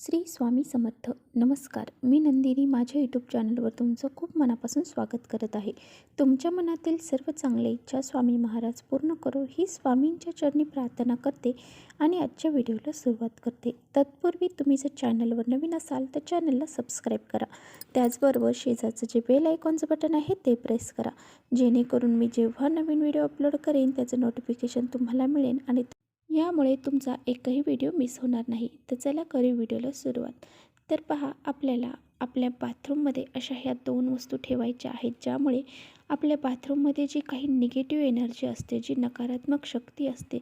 श्री स्वामी समर्थ. नमस्कार, मी नंदिनी माझ्या यूट्यूब चॅनलवर तुमचं खूप मनापासून स्वागत करत आहे. तुमच्या मनातील सर्व चांगल्या इच्छा स्वामी महाराज पूर्ण करो ही स्वामींच्या चरणी प्रार्थना करते आणि आजच्या व्हिडिओला सुरुवात करते. तत्पूर्वी तुम्ही जर चॅनलवर नवीन असाल तर चॅनलला सबस्क्राईब करा. त्याचबरोबर शेजारचं जे बेल आयकॉनचं बटन आहे ते प्रेस करा, जेणेकरून मी जेव्हा नवीन व्हिडिओ अपलोड करेन त्याचं नोटिफिकेशन तुम्हाला मिळेल आणि यामुळे तुमचा एकही व्हिडिओ मिस होणार नाही. तर चला करू व्हिडिओला सुरुवात. तर पहा, आपल्याला आपल्या बाथरूममध्ये अशा ह्या दोन वस्तू ठेवायच्या आहेत, ज्यामुळे आपल्या बाथरूममध्ये जी काही निगेटिव्ह एनर्जी असते, जी नकारात्मक शक्ती असते,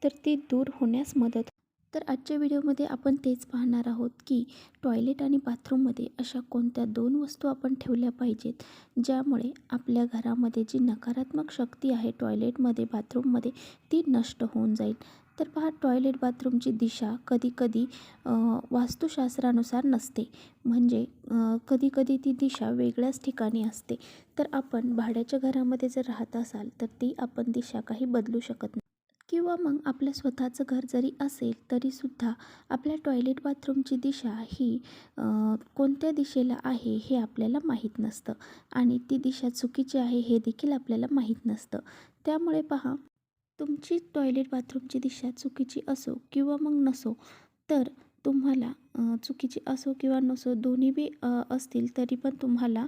तर ती दूर होण्यास मदत. तर आजच्या व्हिडिओमध्ये आपण तेच पाहणार आहोत की टॉयलेट आणि बाथरूममध्ये अशा कोणत्या दोन वस्तू आपण ठेवल्या पाहिजेत, ज्यामुळे आपल्या घरामध्ये जी नकारात्मक शक्ती आहे टॉयलेटमध्ये बाथरूममध्ये ती नष्ट होऊन जाईल. तर पहा, टॉयलेट बाथरूमची दिशा कधीकधी वास्तुशास्त्रानुसार नसते, म्हणजे कधीकधी ती दिशा वेगळ्याच ठिकाणी असते. तर आपण भाड्याच्या घरामध्ये जर राहत असाल तर ती आपण दिशा काही बदलू शकत नाही, किंवा मग आपलं स्वतःचं घर जरी असेल तरीसुद्धा आपल्या टॉयलेट बाथरूमची दिशा ही कोणत्या दिशेला आहे हे आपल्याला माहीत नसतं आणि ती दिशा चुकीची आहे हे देखील आपल्याला माहीत नसतं. त्यामुळे पहा, तुमची टॉयलेट बाथरूमची दिशा चुकीची असो किंवा मग नसो, तर तुम्हाला चुकीची असो किंवा नसो, दोन्ही बी असतील तरी पण तुम्हाला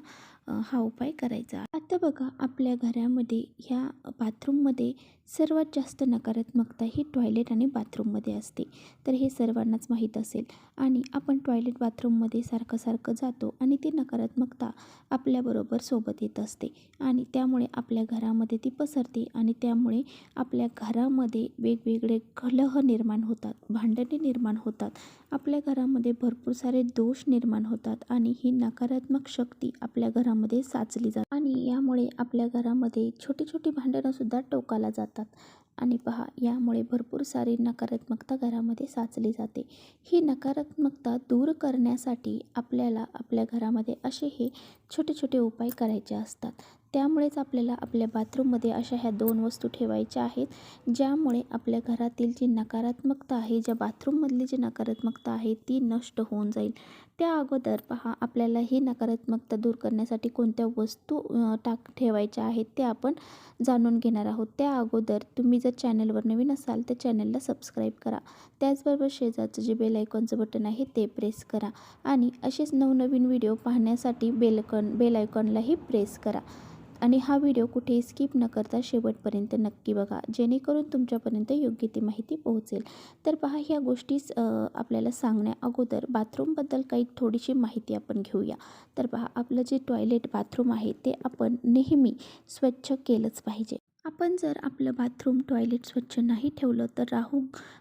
हा उपाय करायचा आहे. आता बघा, आपल्या घरामध्ये ह्या बाथरूममध्ये सर्वात जास्त नकारात्मकता ही टॉयलेट आणि बाथरूममध्ये असते. तर हे सर्वांनाच माहीत असेल आणि आपण टॉयलेट बाथरूममध्ये सारखं जातो आणि ती नकारात्मकता आपल्याबरोबर सोबत येत असते आणि त्यामुळे आपल्या घरामध्ये ती पसरते आणि त्यामुळे आपल्या घरामध्ये वेगवेगळे कलह निर्माण होतात, भांडणे निर्माण होतात, आपल्या घरामध्ये भरपूर सारे दोष निर्माण होतात आणि ही नकारात्मक शक्ती आपल्या घरामध्ये साचली जाते आणि यामुळे आपल्या घरामध्ये छोटी छोटी भांडणंसुद्धा टोकाला जातात. आणि पहा, यामुळे भरपूर सारी नकारात्मकता घरामध्ये साचली जाते. ही नकारात्मकता दूर करण्यासाठी आपल्याला आपल्या घरामध्ये असे हे छोटे छोटे उपाय करायचे असतात. त्यामुळेच आपल्याला आपल्या बाथरूममध्ये अशा ह्या दोन वस्तू ठेवायच्या आहेत, ज्यामुळे आपल्या घरातील जी नकारात्मकता आहे, ज्या बाथरूममधली जी नकारात्मकता आहे ती नष्ट होऊन जाईल. त्या अगोदर पहा, आपल्याला ही नकारात्मकता दूर करण्यासाठी कोणत्या वस्तू ठेवायच्या आहेत ते आपण जाणून घेणार आहोत. त्या अगोदर तुम्ही जर चॅनलवर नवीन असाल तर चॅनलला सबस्क्राईब करा. त्याचबरोबर शेजारचं जे बेल आयकॉनचं बटन आहे ते प्रेस करा आणि असेच नवनवीन व्हिडिओ पाहण्यासाठी बेल आयकॉनलाही प्रेस करा. आणि हा व्हिडिओ कुठेही स्किप न करता शेवटपर्यंत नक्की बघा, जेणेकरून तुमच्यापर्यंत योग्य ती माहिती पोहोचेल. तर पहा, ह्या गोष्टीच आपल्याला सांगण्या अगोदर बाथरूमबद्दल काही थोडीशी माहिती आपण घेऊया. तर पहा, आपलं जे टॉयलेट बाथरूम आहे ते आपण नेहमी स्वच्छ केलंच पाहिजे. आपण जर आपलं बाथरूम टॉयलेट स्वच्छ नाही ठेवलं तर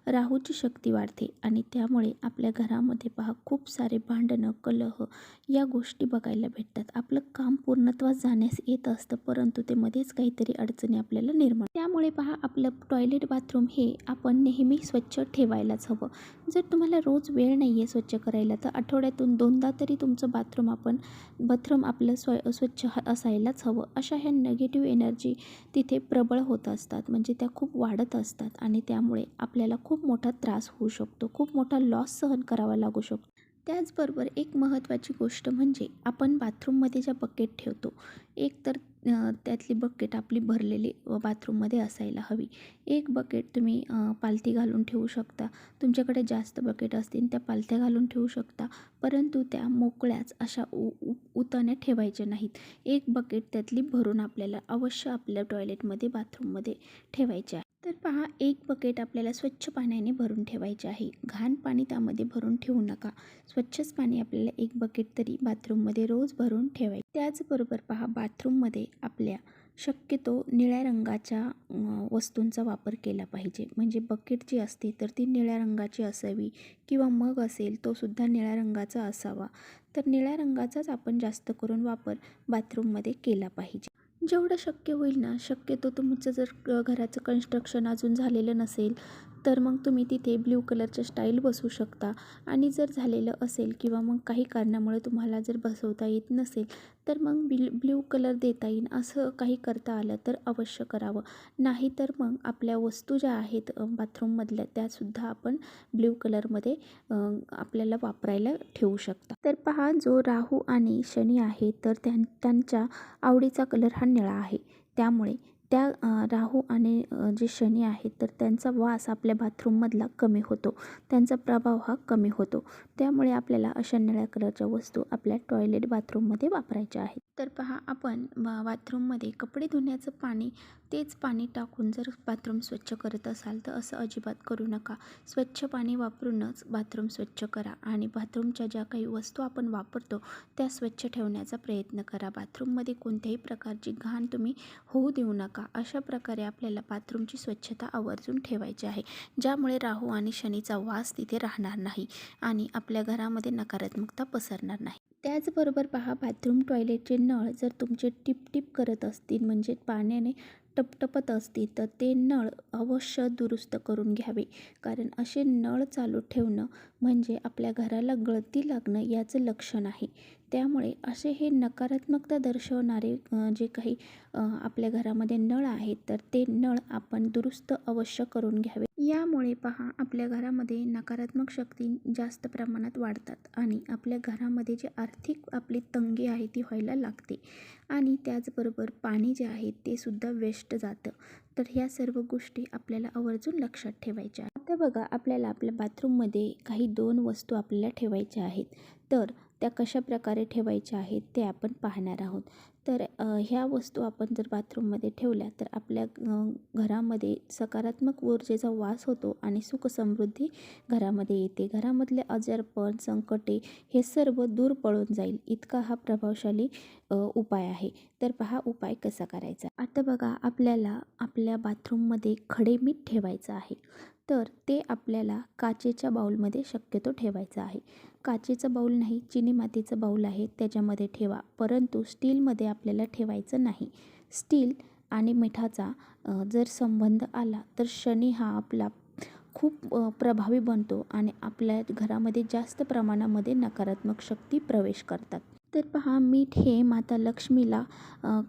राहूची शक्ती वाढते आणि त्यामुळे आपल्या घरामध्ये पहा खूप सारे भांडणं, कलह या गोष्टी बघायला भेटतात. आपलं काम पूर्णत्वास जाण्यास येत असतं, परंतु ते मध्येच काहीतरी अडचणी आपल्याला निर्माण. त्यामुळे पहा, आपलं टॉयलेट बाथरूम हे आपण नेहमी स्वच्छ ठेवायलाच हवं. जर तुम्हाला रोज वेळ नाही आहे स्वच्छ करायला तर आठवड्यातून 2दा तरी तुमचं बाथरूम आपलं स्वच्छ असायलाच हवं. अशा ह्या निगेटिव्ह एनर्जी तिथे प्रबळ होत असतात, म्हणजे त्या खूप वाढत असतात आणि त्यामुळे आपल्याला खूप मोठा त्रास होऊ शकतो, खूप मोठा लॉस सहन करावा लागू शकतो. त्याचबरोबर एक महत्त्वाची गोष्ट म्हणजे आपण बाथरूममध्ये ज्या बकेट ठेवतो, एक तर त्यातली बकेट आपली भरलेली बाथरूममध्ये असायला हवी. एक बकेट तुम्ही पालथी घालून ठेवू शकता. तुमच्याकडे जास्त बकेट असतील त्या पालथ्या घालून ठेवू शकता, परंतु त्या मोकळ्याच अशा उताने ठेवायच्या नाहीत. एक बकेट त्यातली भरून आपल्याला अवश्य आपल्या टॉयलेटमध्ये बाथरूममध्ये ठेवायचे आहे. तर पहा, एक बकेट आपल्याला स्वच्छ पाण्याने भरून ठेवायचे आहे. घाण पाणी त्यामध्ये भरून ठेवू नका. स्वच्छच पाणी आपल्याला एक बकेट तरी बाथरूममध्ये रोज भरून ठेवायचे. त्याचबरोबर पहा, बाथरूममध्ये आपल्या शक्यतो निळ्या रंगाच्या वस्तूंचा वापर केला पाहिजे. म्हणजे बकेट जी असते तर ती निळ्या रंगाची असावी, किंवा मग असेल तो सुद्धा निळ्या रंगाचा असावा. तर निळ्या रंगाचाच आपण जास्त करून वापर बाथरूममध्ये केला पाहिजे. जेवढं शक्य होईल ना, शक्यतो तुमचं जर घराचं कन्स्ट्रक्शन अजून झालेलं नसेल तर मग तुम्ही तिथे ब्ल्यू कलरच्या स्टाईल बसवू शकता. आणि जर झालेलं असेल किंवा मग काही कारणामुळे तुम्हाला जर बसवता येत नसेल तर मग ब्ल्यू कलर देता येईल असं काही करता आलं तर अवश्य करावं. नाहीतर मग आपल्या वस्तू ज्या आहेत बाथरूममधल्या त्यासुद्धा आपण ब्ल्यू कलरमध्ये आपल्याला वापरायला ठेवू शकता. तर पहा, जो राहू आणि शनी आहे तर त्यांच्या आवडीचा कलर हा निळा आहे. त्यामुळे त्या राहू आणि जे शनी आहेत तर त्यांचा वास आपल्या बाथरूममधला कमी होतो, त्यांचा प्रभाव हा कमी होतो. त्यामुळे आपल्याला अशा निळ्या कलरच्या वस्तू आपल्या टॉयलेट बाथरूममध्ये वापरायच्या आहेत. तर पहा, आपण बाथरूममध्ये कपडे धुण्याचं पाणी तेच पाणी टाकून जर बाथरूम स्वच्छ करत असाल तर असं अजिबात करू नका. स्वच्छ पाणी वापरूनच बाथरूम स्वच्छ करा आणि बाथरूमच्या ज्या काही वस्तू आपण वापरतो त्या स्वच्छ ठेवण्याचा प्रयत्न करा. बाथरूममध्ये कोणत्याही प्रकारची घाण तुम्ही होऊ देऊ नका. अशा प्रकारे आपल्याला बाथरूमची स्वच्छता आवर्जून ठेवायची आहे, ज्यामुळे राहू आणि शनीचा वास तिथे राहणार नाही आणि आपल्या घरामध्ये नकारात्मकता पसरणार नाही. त्याचबरोबर पहा, बाथरूम टॉयलेटचे नळ जर तुमचे टिपटिप करत असतील म्हणजे पाण्याने टपटपत असतील तर ते नळ अवश्य दुरुस्त करून घ्यावे. कारण असे नळ चालू ठेवणं म्हणजे आपल्या घराला गळती लागणं याचं लक्षण आहे. त्यामुळे असे हे नकारात्मकता दर्शवणारे जे काही आपल्या घरामध्ये नळ आहेत तर ते नळ आपण दुरुस्त अवश्य करून घ्यावे. यामुळे पहा, आपल्या घरामध्ये नकारात्मक शक्ती जास्त प्रमाणात वाढतात आणि आपल्या घरामध्ये जी आर्थिक आपली तंगी आहे ती व्हायला लागते आणि त्याचबरोबर पाणी जे आहे ते सुद्धा वेस्ट जातं. तर ह्या सर्व गोष्टी आपल्याला आवर्जून लक्षात ठेवायच्या आहेत. आता बघा, आपल्याला आपल्या बाथरूममध्ये काही 2 वस्तू आपल्याला ठेवायच्या आहेत. तर त्या कशा प्रकारे ठेवायच्या आहेत ते आपण पाहणार आहोत. तर ह्या वस्तू आपण जर बाथरूममध्ये ठेवल्या तर आपल्या घरामध्ये सकारात्मक ऊर्जेचा वास होतो आणि सुख समृद्धी घरामध्ये येते. घरामधले आजारपण, संकटे हे सर्व दूर पळून जाईल, इतका हा प्रभावशाली उपाय आहे. तर पहा, उपाय कसा करायचा. आता बघा, आपल्याला आपल्या बाथरूममध्ये खडे मीठ ठेवायचं आहे. तर ते आपल्याला काचेच्या बाउलमध्ये शक्यतो ठेवायचं आहे. काचेचा बाऊल नाही, चिनी मातीचा बाऊल आहे त्याच्यामध्ये ठेवा, परंतु स्टीलमध्ये आपल्याला ठेवायचं नाही. स्टील आणि मिठाचा जर संबंध आला तर शनी हा आपला खूप प्रभावी बनतो आणि आपल्या घरामध्ये जास्त प्रमाणामध्ये नकारात्मक शक्ती प्रवेश करतात. तर पहा, मीठ हे माता लक्ष्मीला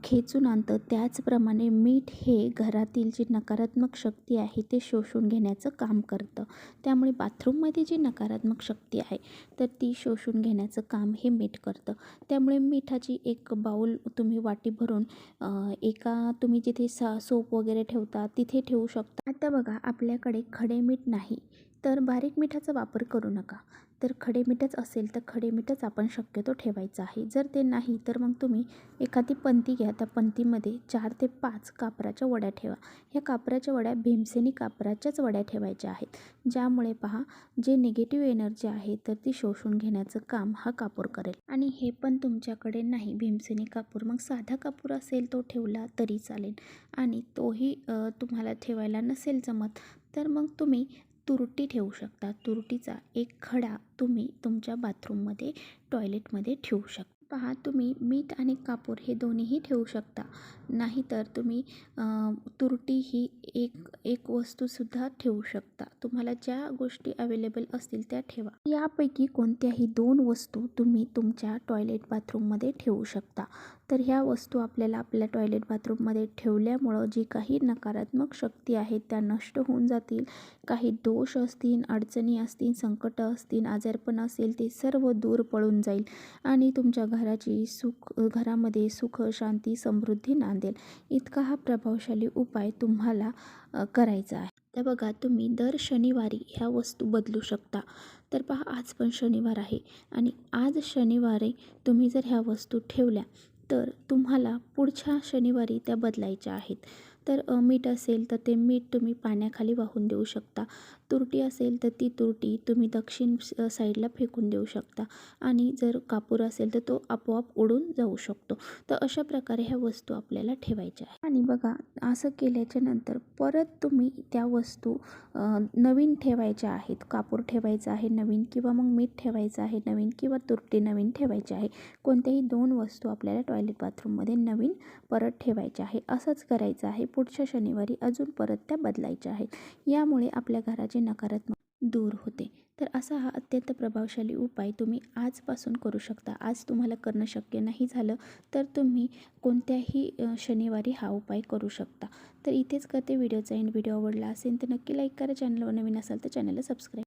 खेचून आणतं. त्याचप्रमाणे मीठ हे घरातील जी नकारात्मक शक्ती आहे ते शोषून घेण्याचं काम करतं. त्यामुळे बाथरूममध्ये जी नकारात्मक शक्ती आहे तर ती शोषून घेण्याचं काम हे मीठ करतं. त्यामुळे मिठाची एक बाऊल तुम्ही वाटी भरून एका तुम्ही जिथे सोप वगैरे ठेवता तिथे ठेवू शकता. आता बघा, आपल्याकडे खडे मीठ नाही तर बारीक मिठाचा वापर करू नका. तर खडे मीठच असेल तर खडे मीठच आपण शक्यतो ठेवायचं आहे. जर ते नाही तर मग तुम्ही एखादी पंती घ्या, त्या पंतीमध्ये 4 ते 5 कापराच्या वड्या ठेवा. ह्या कापराच्या वड्या भीमसेनी कापराच्याच वड्या ठेवायच्या आहेत, ज्यामुळे पहा, जे निगेटिव्ह एनर्जी आहे तर ती शोषून घेण्याचं काम हा कापूर करेल. आणि हे पण तुमच्याकडे नाही भीमसेनी कापूर, मग साधा कापूर असेल तो ठेवला तरी चालेल. आणि तोही तुम्हाला ठेवायला नसेल जमत तर मग तुम्ही तुरटी ठेवू शकता. तुरटीचा एक खडा तुम्ही तुमच्या बाथरूममध्ये टॉयलेटमध्ये ठेवू शकता. पहा, तुम्ही मीठ आणि कापूर हे दोन्हीही ठेवू शकता. नाहीतर तुम्ही तुरटी ही एक वस्तूसुद्धा ठेवू शकता. तुम्हाला ज्या गोष्टी अवेलेबल असतील त्या ठेवा. यापैकी कोणत्याही 2 वस्तू तुम्ही तुमच्या टॉयलेट बाथरूममध्ये ठेवू शकता. तर ह्या वस्तू आपल्याला आपल्या टॉयलेट बाथरूममध्ये ठेवल्यामुळं जी काही नकारात्मक शक्ती आहेत त्या नष्ट होऊन जातील. काही दोष असतील, अडचणी असतील, संकटं असतील, आजारपण असेल ते सर्व दूर पळून जाईल आणि तुमच्या घरामध्ये सुख, शांती, समृद्धी नांदेल. इतका हा प्रभावशाली उपाय तुम्हाला करायचा आहे. तर बघा, तुम्ही दर शनिवारी ह्या वस्तू बदलू शकता. तर पहा, आज पण शनिवार आहे आणि आज शनिवारी तुम्ही जर ह्या वस्तू ठेवल्या तर तुम्हाला पुढच्या शनिवारी त्या बदलायच्या आहेत. तर मीठ असेल तर ते मीठ तुम्ही पाण्याखाली वाहून देऊ शकता. तुरटी असेल तर ती तुरटी तुम्ही दक्षिण साईडला फेकून देऊ शकता आणि जर कापूर असेल तर तो आपोआप उडून जाऊ शकतो. तर अशा प्रकारे ह्या वस्तू आपल्याला ठेवायच्या आहे. आणि बघा, असं केल्याच्या नंतर परत तुम्ही त्या वस्तू नवीन ठेवायच्या आहेत. कापूर ठेवायचं आहे नवीन, किंवा मग मीठ ठेवायचं आहे नवीन, किंवा तुरटी नवीन ठेवायची आहे. कोणत्याही 2 वस्तू आपल्याला टॉयलेट बाथरूममध्ये नवीन परत ठेवायच्या आहे. असंच करायचं आहे. पुढच्या शनिवारी अजून परत त्या बदलायच्या आहेत. यामुळे आपल्या घराचे नकारात्मक दूर होते. तर असा हा अत्यंत प्रभावशाली उपाय तुम्ही आजपासून करू शकता. आज तुम्हाला करणं शक्य नाही झालं तर तुम्ही कोणत्याही शनिवारी हा उपाय करू शकता. तर इथेच करते व्हिडिओचा एंड. व्हिडिओ आवडला असेल तर नक्की लाईक करा. चॅनलवर नवीन असाल तर चॅनलला सबस्क्राईब